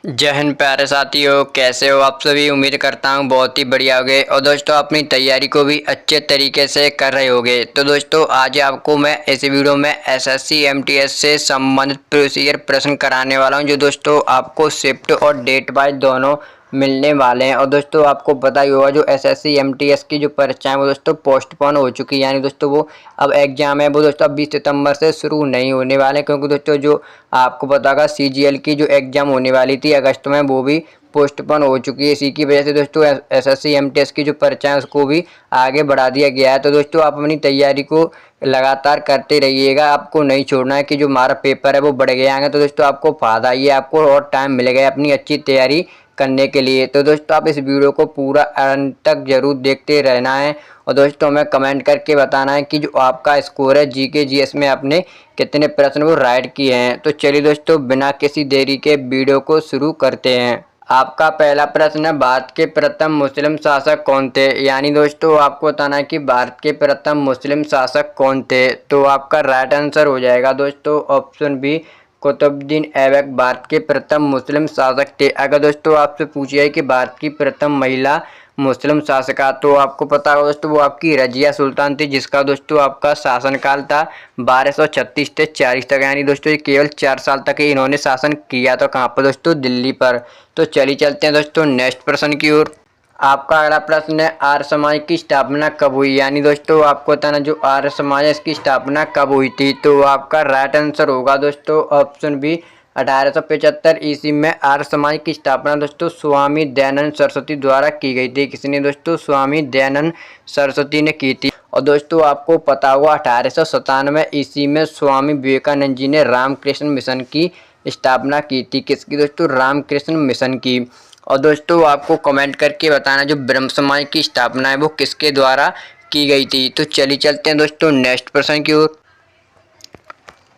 जय हिंद प्यारे साथियों, कैसे हो आप सभी। उम्मीद करता हूँ बहुत ही बढ़िया होगे और दोस्तों अपनी तैयारी को भी अच्छे तरीके से कर रहे होगे। तो दोस्तों आज आपको मैं इस वीडियो में एसएससी एमटीएस से संबंधित प्रीवियस प्रश्न कराने वाला हूँ, जो दोस्तों आपको शिफ्ट और डेट वाइज दोनों मिलने वाले हैं। और दोस्तों आपको पता ही होगा जो एसएससी एमटीएस की जो परीक्षाएं वो दोस्तों पोस्टपोन हो चुकी है, यानी दोस्तों वो अब एग्जाम है वो दोस्तों अब 20 सितंबर से शुरू नहीं होने वाले, क्योंकि दोस्तों जो आपको पता होगा सीजीएल की जो एग्जाम होने वाली थी अगस्त में वो भी पोस्टपोन हो चुकी है। इसी की वजह से दोस्तों एसएससी एमटीएस की जो परीक्षाएं उसको भी आगे बढ़ा दिया गया है। तो दोस्तों आप अपनी तैयारी को लगातार करते रहिएगा, आपको नहीं छोड़ना है कि जो हमारा पेपर है वो बढ़ गया है। तो दोस्तों आपको फायदा ये आपको और टाइम मिलेगा अपनी अच्छी तैयारी करने के लिए। तो दोस्तों आप इस वीडियो को पूरा अंत तक जरूर देखते रहना है और दोस्तों हमें कमेंट करके बताना है कि जो आपका स्कोर है जीके जीएस में आपने कितने प्रश्न वो राइट किए हैं। तो चलिए दोस्तों बिना किसी देरी के वीडियो को शुरू करते हैं। आपका पहला प्रश्न है, भारत के प्रथम मुस्लिम शासक कौन थे। यानी दोस्तों आपको बताना है कि भारत के प्रथम मुस्लिम शासक कौन थे। तो आपका राइट आंसर हो जाएगा दोस्तों ऑप्शन बी, कुतुबुद्दीन ऐबक भारत के प्रथम मुस्लिम शासक थे। अगर दोस्तों आपसे पूछिए कि भारत की प्रथम महिला मुस्लिम शासका, तो आपको पता होगा दोस्तों वो आपकी रजिया सुल्तान थी, जिसका दोस्तों आपका शासनकाल था 1236 से 40 तक। यानी दोस्तों ये केवल 4 साल तक ही इन्होंने शासन किया था। कहाँ पर दोस्तों, दिल्ली पर। तो चलिए चलते हैं दोस्तों नेक्स्ट प्रश्न की ओर। आपका अगला प्रश्न है, आर्य समाज की स्थापना कब हुई। यानी दोस्तों आपको बताना जो आर्य समाज है इसकी स्थापना कब हुई थी। तो आपका राइट आंसर होगा दोस्तों ऑप्शन बी, 1875 ईस्वी में आर्य समाज की स्थापना दोस्तों स्वामी दयानंद सरस्वती द्वारा की गई थी। किसने दोस्तों, स्वामी दयानंद सरस्वती ने की थी। और दोस्तों आपको पता होगा 1897 ईस्वी में स्वामी विवेकानंद जी ने रामकृष्ण मिशन की स्थापना की थी। किसकी दोस्तों, रामकृष्ण मिशन की। और दोस्तों आपको कमेंट करके बताना जो ब्रह्म समाज की स्थापना है वो किसके द्वारा की गई थी। तो चलिए चलते हैं दोस्तों नेक्स्ट प्रश्न की ओर।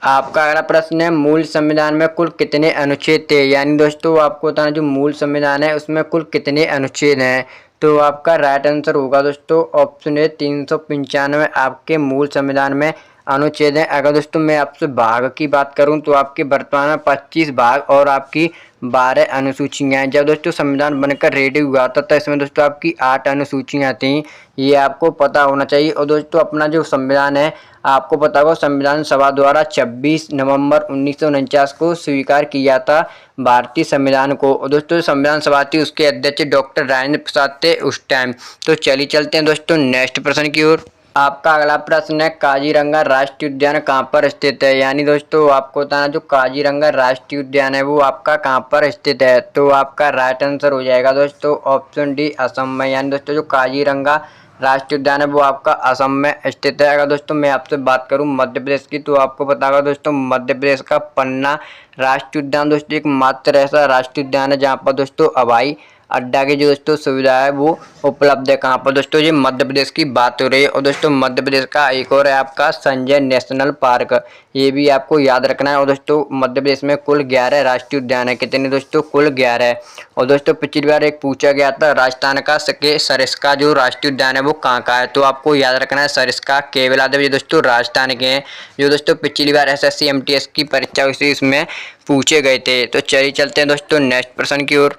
आपका अगला प्रश्न है, मूल संविधान में कुल कितने अनुच्छेद थे। यानी दोस्तों आपको बताना जो मूल संविधान है उसमें कुल कितने अनुच्छेद हैं। तो आपका राइट आंसर होगा दोस्तों ऑप्शन ए, 395 आपके मूल संविधान में अनुच्छेद हैं। अगर दोस्तों मैं आपसे भाग की बात करूं तो आपके वर्तमान में 25 भाग और आपकी 12 अनुसूचियां हैं। जब दोस्तों संविधान बनकर रेडी हुआ था तो इसमें दोस्तों आपकी 8 अनुसूचियां थी, ये आपको पता होना चाहिए। और दोस्तों अपना जो संविधान है आपको पता होगा संविधान सभा द्वारा 26 नवंबर 1949 को स्वीकार किया था भारतीय संविधान को। और दोस्तों संविधान सभा थी उसके अध्यक्ष डॉक्टर राजेंद्र प्रसाद थे उस टाइम। तो चलिए चलते हैं दोस्तों नेक्स्ट प्रश्न की ओर। आपका अगला प्रश्न है, काजीरंगा राष्ट्रीय उद्यान कहाँ पर स्थित है। यानी दोस्तों आपको बताना जो काजीरंगा राष्ट्रीय उद्यान है वो आपका कहाँ पर स्थित है। तो आपका राइट आंसर हो जाएगा दोस्तों ऑप्शन डी, असम में। यानी दोस्तों जो काजीरंगा राष्ट्रीय उद्यान है वो आपका असम में स्थित है। अगर दोस्तों मैं आपसे बात करूं मध्य प्रदेश की तो आपको पता होगा दोस्तों मध्य प्रदेश का पन्ना राष्ट्रीय उद्यान दोस्तों एक मात्र ऐसा राष्ट्रीय उद्यान है जहां पर दोस्तों हवाई अड्डा की जो दोस्तों सुविधा है वो उपलब्ध है। कहाँ पर दोस्तों, ये मध्य प्रदेश की बात हो रही है। और दोस्तों मध्य प्रदेश का एक और है आपका संजय नेशनल पार्क, ये भी आपको याद रखना है। और दोस्तों मध्य प्रदेश में कुल 11 राष्ट्रीय उद्यान है। कितने दोस्तों, कुल 11। और दोस्तों पिछली बार एक पूछा गया था राजस्थान का सरिस्का जो राष्ट्रीय उद्यान है वो कहाँ का है। तो आपको याद रखना है सरिस्का केवलादेव, ये दोस्तों राजस्थान के हैं, जो दोस्तों पिछली बार एसएससी एमटीएस की परीक्षा हुई इसमें पूछे गए थे। तो चलिए चलते हैं दोस्तों नेक्स्ट प्रश्न की ओर।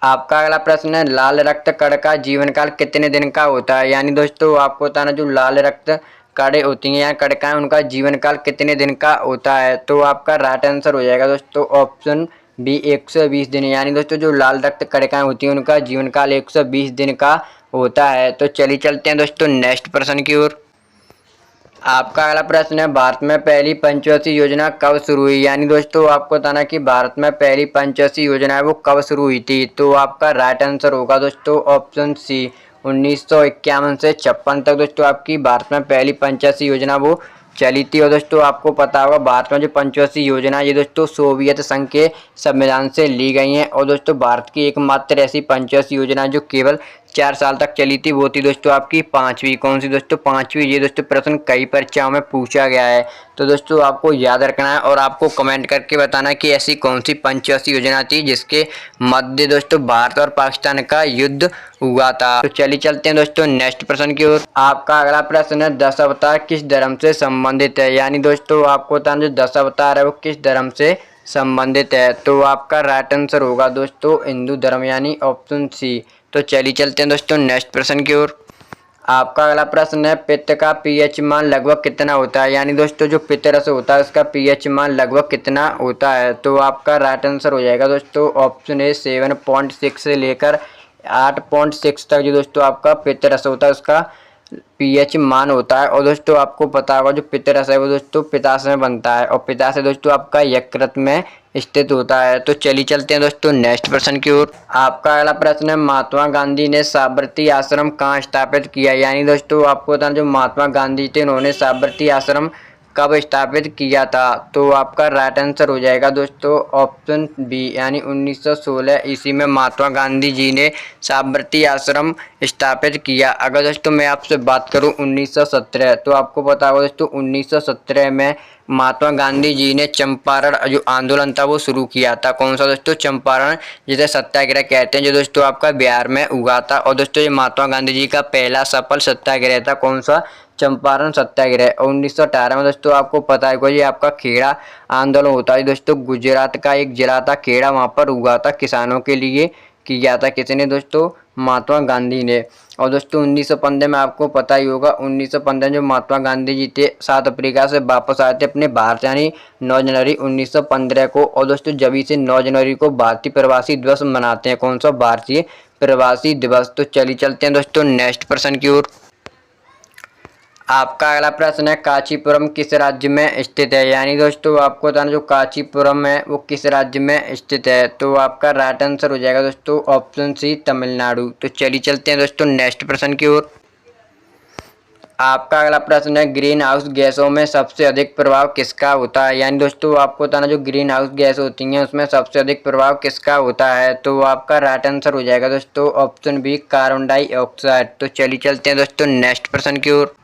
आपका अगला प्रश्न है, लाल रक्त कण का जीवन काल कितने दिन का होता है। यानी दोस्तों आपको बताना जो लाल रक्त कणें होती हैं या कणिकाएं उनका जीवन काल कितने दिन का होता है। तो आपका राइट आंसर हो जाएगा दोस्तों ऑप्शन बी, 120 दिन। यानी दोस्तों जो लाल रक्त कणिकाएं होती हैं उनका जीवन काल 120 दिन का होता है। तो चलिए चलते हैं दोस्तों नेक्स्ट प्रश्न की ओर। आपका अगला प्रश्न है, भारत में पहली पंचवर्षीय योजना कब शुरू हुई। यानी दोस्तों आपको बताना कि भारत में पहली पंचवर्षीय योजना है वो कब शुरू हुई थी। तो आपका राइट आंसर होगा दोस्तों ऑप्शन सी, 1951 से 56 तक दोस्तों आपकी भारत में पहली पंचवर्षीय योजना वो चली थी। और दोस्तों आपको पता होगा भारत में जो पंचवर्षीय योजना ये दोस्तों सोवियत संघ के संविधान से ली गई हैं। और दोस्तों भारत की एकमात्र ऐसी पंचवर्षीय योजना जो केवल 4 साल तक चली थी वो थी दोस्तों आपकी 5वीं। कौन सी दोस्तों, 5वीं। ये दोस्तों प्रश्न कई परीक्षाओं में पूछा गया है, तो दोस्तों आपको याद रखना है और आपको कमेंट करके बताना कि ऐसी कौन सी पंचवर्षीय योजना थी जिसके मध्य दोस्तों भारत और पाकिस्तान का युद्ध हुआ था। तो चलिए चलते हैं दोस्तों नेक्स्ट प्रश्न की ओर। आपका अगला प्रश्न है, 10 अवतार किस धर्म से संबंधित है। यानी दोस्तों आपको बताना जो 10 अवतार है वो किस धर्म से संबंधित है। तो आपका राइट आंसर होगा दोस्तों हिंदू धर्म यानी ऑप्शन सी। तो चलिए चलते हैं दोस्तों नेक्स्ट प्रश्न की ओर। आपका अगला प्रश्न है पित्त का पीएच मान लगभग कितना होता है, यानी दोस्तों जो पित्त रस होता है उसका पीएच मान लगभग कितना होता है। तो आपका राइट आंसर हो जाएगा दोस्तों ऑप्शन ए 7.6 से लेकर 8.6 तक जो दोस्तों आपका पित्त रस होता है उसका पीएच मान होता है। और दोस्तों आपको पता होगा जो पित्त रस है वो दोस्तों पित्ताशय में बनता है और पित्ताशय दोस्तों आपका यकृत में स्थित होता है। तो चलिए चलते हैं दोस्तों नेक्स्ट प्रश्न की ओर। आपका अगला प्रश्न है महात्मा गांधी ने साबरमती आश्रम कहाँ स्थापित किया, यानी दोस्तों आपको बताना जो महात्मा गांधी थे उन्होंने साबरमती आश्रम कब स्थापित किया था। तो आपका राइट आंसर हो जाएगा दोस्तों ऑप्शन बी यानी 1916 ईस्वी में महात्मा गांधी जी ने साबरमती आश्रम स्थापित किया। अगर दोस्तों मैं आपसे बात करूं 1917, तो आपको पता होगा दोस्तों 1917 में महात्मा गांधी जी ने चंपारण जो आंदोलन था वो शुरू किया था। कौन सा दोस्तों, चंपारण जिसे सत्याग्रह कहते हैं, जो दोस्तों आपका बिहार में हुआ था। और दोस्तों ये महात्मा गांधी जी का पहला सफल सत्याग्रह था। कौन सा, चंपारण सत्याग्रह। 1918 में दोस्तों आपको पता है ये आपका खेड़ा आंदोलन होता है दोस्तों, गुजरात का एक जिला था खेड़ा, वहाँ पर हुआ था, किसानों के लिए किया था। किसने दोस्तों, महात्मा गांधी ने। और दोस्तों 1915 में आपको पता ही होगा 1915 जो महात्मा गांधी जी थे साउथ अफ्रीका से वापस आए थे अपने भारत, यानी 9 जनवरी 1915 को। और दोस्तों जब से 9 जनवरी को भारतीय प्रवासी दिवस मनाते हैं। कौन सा, भारतीय प्रवासी दिवस। तो चलिए चलते हैं दोस्तों नेक्स्ट प्रश्न की ओर। आपका अगला प्रश्न है कांचीपुरम किस राज्य में स्थित है, यानी दोस्तों आपको बताना जो कांचीपुरम है वो किस राज्य में स्थित है। तो आपका राइट आंसर हो जाएगा दोस्तों ऑप्शन सी तमिलनाडु। तो चलिए चलते हैं दोस्तों नेक्स्ट प्रश्न की ओर। आपका अगला प्रश्न है ग्रीन हाउस गैसों में सबसे अधिक प्रभाव किसका होता है, यानी दोस्तों आपको बताना जो ग्रीन हाउस गैस होती हैं उसमें सबसे अधिक प्रभाव किसका होता है। तो आपका राइट आंसर हो जाएगा दोस्तों ऑप्शन बी कार्बन डाइऑक्साइड। तो चलिए चलते हैं दोस्तों नेक्स्ट प्रश्न की ओर।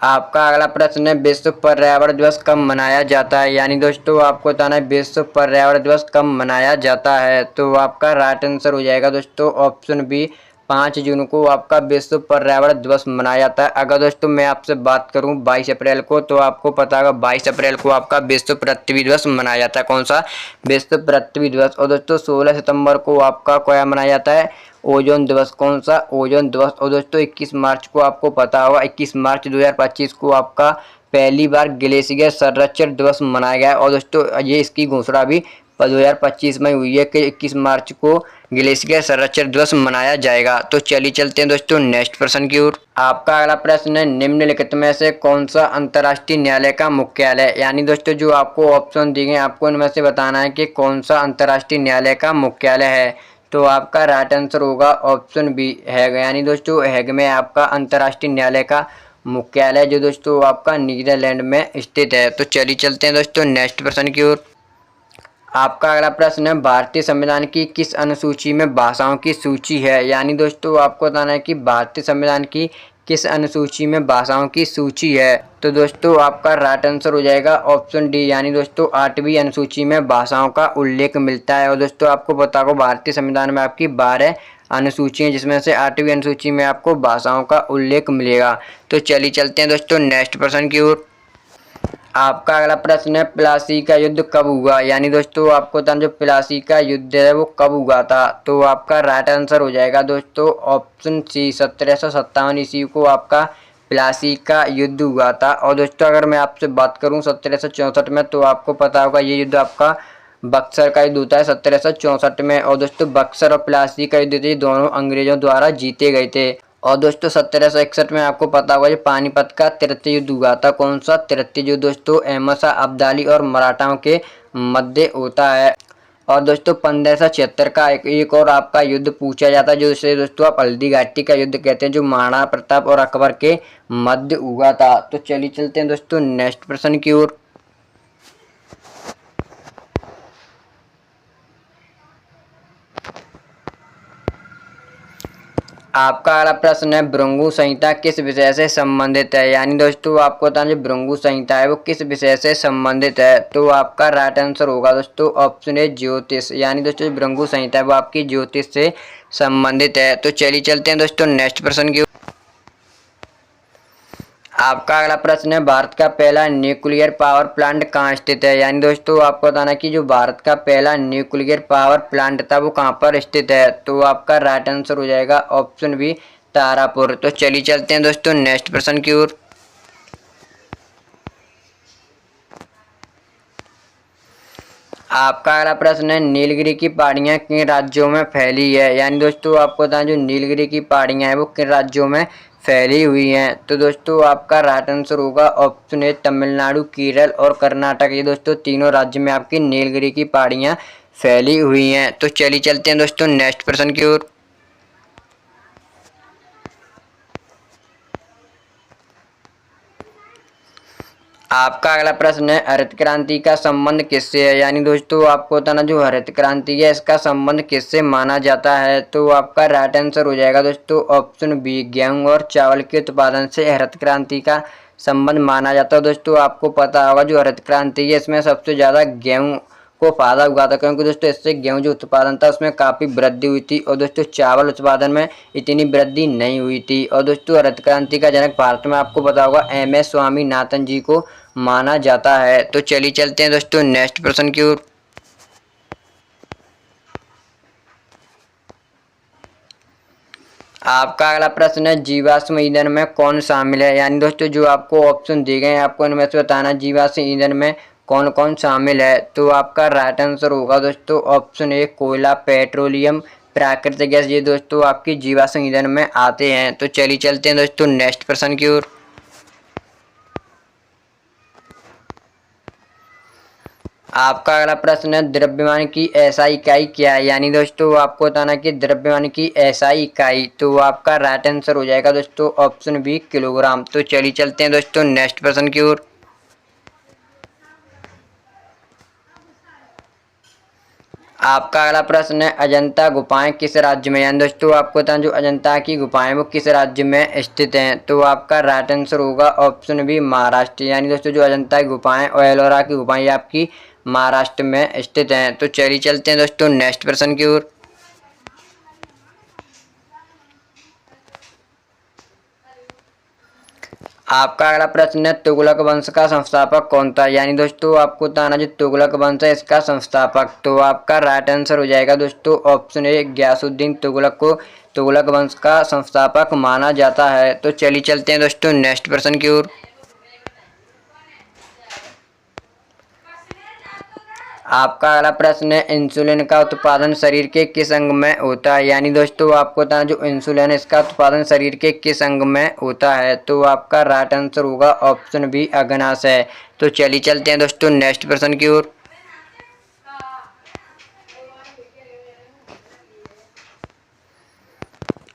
आपका अगला प्रश्न है विश्व पर्यावरण दिवस कब मनाया जाता है, यानी दोस्तों आपको बताना है विश्व पर्यावरण दिवस कब मनाया जाता है। तो आपका राइट आंसर हो जाएगा दोस्तों ऑप्शन बी 5 जून को आपका विश्व पर्यावरण दिवस मनाया जाता है। अगर दोस्तों मैं आपसे बात करूं 22 अप्रैल को, तो आपको पता होगा 22 अप्रैल को आपका विश्व पृथ्वी दिवस मनाया जाता है। कौन सा, विश्व पृथ्वी दिवस। और दोस्तों 16 सितंबर को आपका क्या मनाया जाता है, ओजोन दिवस। कौन सा, ओजोन दिवस। और दोस्तों 21 मार्च को आपको पता होगा 21 मार्च 2025 को आपका पहली बार ग्लेशियर संरक्षण दिवस मनाया गया है। और दोस्तों ये इसकी घोषणा भी 2025 में हुई है कि 21 मार्च को ग्लेशियर संरक्षण दिवस मनाया जाएगा। तो चलिए चलते हैं दोस्तों नेक्स्ट प्रश्न की ओर। आपका अगला प्रश्न है निम्नलिखित में से कौन सा अंतर्राष्ट्रीय न्यायालय का मुख्यालय, यानी दोस्तों जो आपको ऑप्शन दिए गए आपको इनमें से बताना है कि कौन सा अंतर्राष्ट्रीय न्यायालय का मुख्यालय है। तो आपका राइट आंसर होगा ऑप्शन बी हैग, यानी दोस्तों हैग में आपका अंतर्राष्ट्रीय न्यायालय का मुख्यालय जो दोस्तों आपका नीदरलैंड में स्थित है। तो चलिए चलते हैं दोस्तों नेक्स्ट प्रश्न की ओर। आपका अगला प्रश्न है भारतीय संविधान की किस अनुसूची में भाषाओं की सूची है, यानी दोस्तों आपको बताना है कि भारतीय संविधान की किस अनुसूची में भाषाओं की सूची है। तो दोस्तों आपका राइट आंसर हो जाएगा ऑप्शन डी, यानी दोस्तों 8वीं अनुसूची में भाषाओं का उल्लेख मिलता है। और दोस्तों आपको पता होगा भारतीय संविधान में आपकी 12 अनुसूची हैं जिसमें से 8वीं अनुसूची में आपको भाषाओं का उल्लेख मिलेगा। तो चलिए चलते हैं दोस्तों नेक्स्ट प्रश्न की ओर। आपका अगला प्रश्न है प्लासी का युद्ध कब हुआ, यानी दोस्तों आपको बताना जो प्लासी का युद्ध है वो कब हुआ था। तो आपका राइट आंसर हो जाएगा दोस्तों ऑप्शन सी 1757 ईस्वी को आपका प्लासी का युद्ध हुआ था। और दोस्तों अगर मैं आपसे बात करूं 1764 में, तो आपको पता होगा ये युद्ध आपका बक्सर का युद्ध होता है 1764 में। और दोस्तों बक्सर और प्लासी का युद्ध थे दोनों अंग्रेजों द्वारा जीते गए थे। और दोस्तों 1761 में आपको पता होगा जो पानीपत का तृतीय युद्ध हुआ था। कौन सा, तृतीय युद्ध दोस्तों अहमद शाह अब्दाली और मराठाओं के मध्य होता है। और दोस्तों 1576 का एक और आपका युद्ध पूछा जाता है जो दोस्तों आप हल्दी घाटी का युद्ध कहते हैं, जो महाराणा प्रताप और अकबर के मध्य हुआ था। तो चलिए चलते हैं दोस्तों नेक्स्ट प्रश्न की ओर। आपका अगला प्रश्न है भृगु संहिता किस विषय से संबंधित है, यानी दोस्तों आपको बताना जो भृगु संहिता है वो किस विषय से संबंधित है। तो आपका राइट आंसर होगा दोस्तों ऑप्शन ए ज्योतिष, यानी दोस्तों भृगु संहिता है वो आपकी ज्योतिष से संबंधित है। तो चलिए चलते हैं दोस्तों नेक्स्ट प्रश्न की। आपका अगला प्रश्न है, भारत का पहला न्यूक्लियर पावर प्लांट कहाँ स्थित है। यानी दोस्तों आपको बताना कि जो भारत का पहला न्यूक्लियर पावर प्लांट था वो कहाँ पर स्थित है। तो आपका राइट आंसर हो जाएगा ऑप्शन बी, तारापुर। तो चलिए चलते हैं दोस्तों नेक्स्ट प्रश्न की ओर। आपका अगला प्रश्न है, नीलगिरी की पहाड़ियाँ किन राज्यों में फैली है। यानी दोस्तों आपको बताएं जो नीलगिरी की पहाड़ियाँ हैं वो किन राज्यों में फैली हुई हैं। तो दोस्तों आपका राइट आंसर होगा ऑप्शन ए, तमिलनाडु, केरल और कर्नाटक। ये दोस्तों तीनों राज्य में आपकी नीलगिरी की पहाड़ियाँ फैली हुई हैं। तो चलिए चलते हैं दोस्तों नेक्स्ट प्रश्न की ओर। आपका अगला प्रश्न है, हरित क्रांति का संबंध किससे है। यानी दोस्तों आपको बताना जो हरित क्रांति है इसका संबंध किससे माना जाता है। तो आपका राइट आंसर हो जाएगा दोस्तों ऑप्शन बी, गेहूं और चावल के उत्पादन से हरित क्रांति का संबंध माना जाता है। दोस्तों आपको पता होगा जो हरित क्रांति है इसमें सबसे ज़्यादा गेहूँ को फायदा हुआ था, क्योंकि दोस्तों इससे गेहूं जो उत्पादन था उसमें काफ़ी वृद्धि हुई थी और दोस्तों चावल उत्पादन में इतनी वृद्धि नहीं हुई थी। और दोस्तों हरित क्रांति का जनक भारत में आपको पता होगा MS स्वामीनाथन जी को माना जाता है। तो चलिए चलते हैं दोस्तों नेक्स्ट प्रश्न की ओर। आपका अगला प्रश्न है, जीवाश्म ईंधन में कौन शामिल है। यानी दोस्तों जो आपको ऑप्शन दिए गए हैं आपको इनमें से बताना जीवाश्म ईंधन में कौन कौन शामिल है। तो आपका राइट आंसर होगा दोस्तों ऑप्शन ए, कोयला, पेट्रोलियम, प्राकृतिक गैस। ये दोस्तों आपकी जीवाश्म ईंधन में आते हैं। तो चलिए चलते हैं दोस्तों नेक्स्ट प्रश्न की ओर। आपका अगला प्रश्न है, द्रव्यमान की SI इकाई क्या है। यानी दोस्तों आपको बताना कि द्रव्यमान की SI इकाई। तो आपका राइट आंसर हो जाएगा दोस्तों ऑप्शन बी, किलोग्राम। तो चलिए चलते हैं दोस्तों नेक्स्ट प्रश्न की ओर। आपका अगला प्रश्न है, अजंता गुफाएं किस राज्य में। यानी दोस्तों आपको बताना जो अजंता की गुफाएं वो किस राज्य में स्थित हैं। तो आपका राइट आंसर होगा ऑप्शन बी, महाराष्ट्र। यानी दोस्तों जो अजंता की गुफाएं और एलोरा की गुफाएं आपकी महाराष्ट्र में स्थित हैं। तो चलिए चलते हैं दोस्तों नेक्स्ट प्रश्न की ओर। आपका अगला प्रश्न है, तुगलक वंश का संस्थापक कौन था। यानी दोस्तों आपको बताना जो तुगलक वंश है इसका संस्थापक। तो आपका राइट आंसर हो जाएगा दोस्तों ऑप्शन ए, गयासुद्दीन तुगलक को तुगलक वंश का संस्थापक माना जाता है। तो चलिए चलते हैं दोस्तों नेक्स्ट प्रश्न की ओर। आपका अगला प्रश्न है, इंसुलिन का उत्पादन शरीर के किस अंग में होता है। यानी दोस्तों आपको बताना जो इंसुलिन है इसका उत्पादन शरीर के किस अंग में होता है। तो आपका राइट आंसर होगा ऑप्शन बी, अग्नाशय। तो चलिए चलते हैं दोस्तों नेक्स्ट प्रश्न की ओर।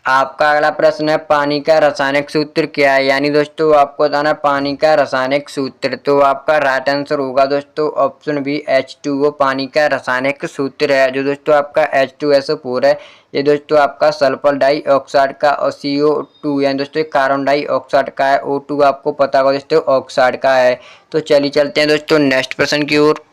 आपका अगला प्रश्न है, पानी का रासायनिक सूत्र क्या है। यानी दोस्तों आपको बताना पानी का रासायनिक सूत्र। तो आपका राइट आंसर होगा दोस्तों ऑप्शन बी, H2O पानी का रासायनिक सूत्र है। जो दोस्तों आपका H2SO4 है ये दोस्तों आपका सल्फर डाइऑक्साइड का और CO2 यानी दोस्तों कार्बन डाइऑक्साइड का है। O2 आपको पता होगा दोस्तों ऑक्साइड का है। तो चलिए चलते हैं दोस्तों नेक्स्ट प्रश्न की ओर।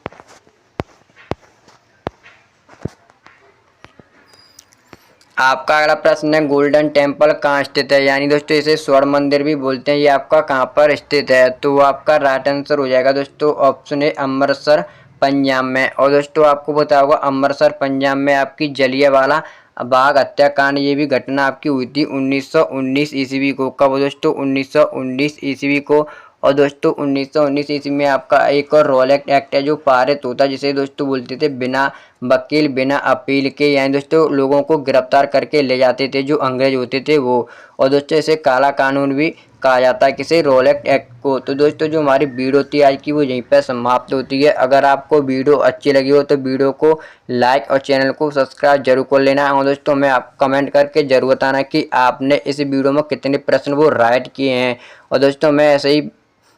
आपका अगला प्रश्न है, गोल्डन टेम्पल कहाँ स्थित है। यानी दोस्तों इसे स्वर्ण मंदिर भी बोलते हैं। ये आपका कहाँ पर स्थित है। तो आपका राइट आंसर हो जाएगा दोस्तों ऑप्शन ए, अमृतसर, पंजाब में। और दोस्तों आपको पता होगा अमृतसर पंजाब में आपकी जलियांवाला बाग हत्याकांड ये भी घटना आपकी हुई थी 1919 ईस्वी को। कब दोस्तों 1919 ईस्वी को। और दोस्तों 1919 ईस्वी में आपका एक और रोलेक्ट एक्ट है जो पारित होता है, जिसे दोस्तों बोलते थे बिना वकील बिना अपील के। यानी दोस्तों लोगों को गिरफ्तार करके ले जाते थे जो अंग्रेज होते थे वो। और दोस्तों इसे काला कानून भी कहा जाता है, किसे, रोलेक्ट एक्ट को। तो दोस्तों जो हमारी वीडियो थी आज की वो यहीं पर समाप्त होती है। अगर आपको वीडियो अच्छी लगी हो तो वीडियो को लाइक और चैनल को सब्सक्राइब जरूर कर लेना। और दोस्तों मैं आप कमेंट करके जरूर बताना कि आपने इस वीडियो में कितने प्रश्न वो राइट किए हैं। और दोस्तों मैं ऐसे ही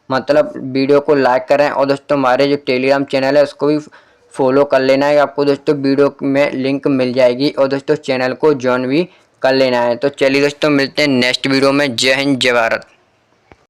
मतलब वीडियो को लाइक करें और दोस्तों हमारे जो टेलीग्राम चैनल है उसको भी फॉलो कर लेना है। आपको दोस्तों वीडियो में लिंक मिल जाएगी और दोस्तों चैनल को ज्वाइन भी कर लेना है। तो चलिए दोस्तों मिलते हैं नेक्स्ट वीडियो में। जय हिंद, जय भारत।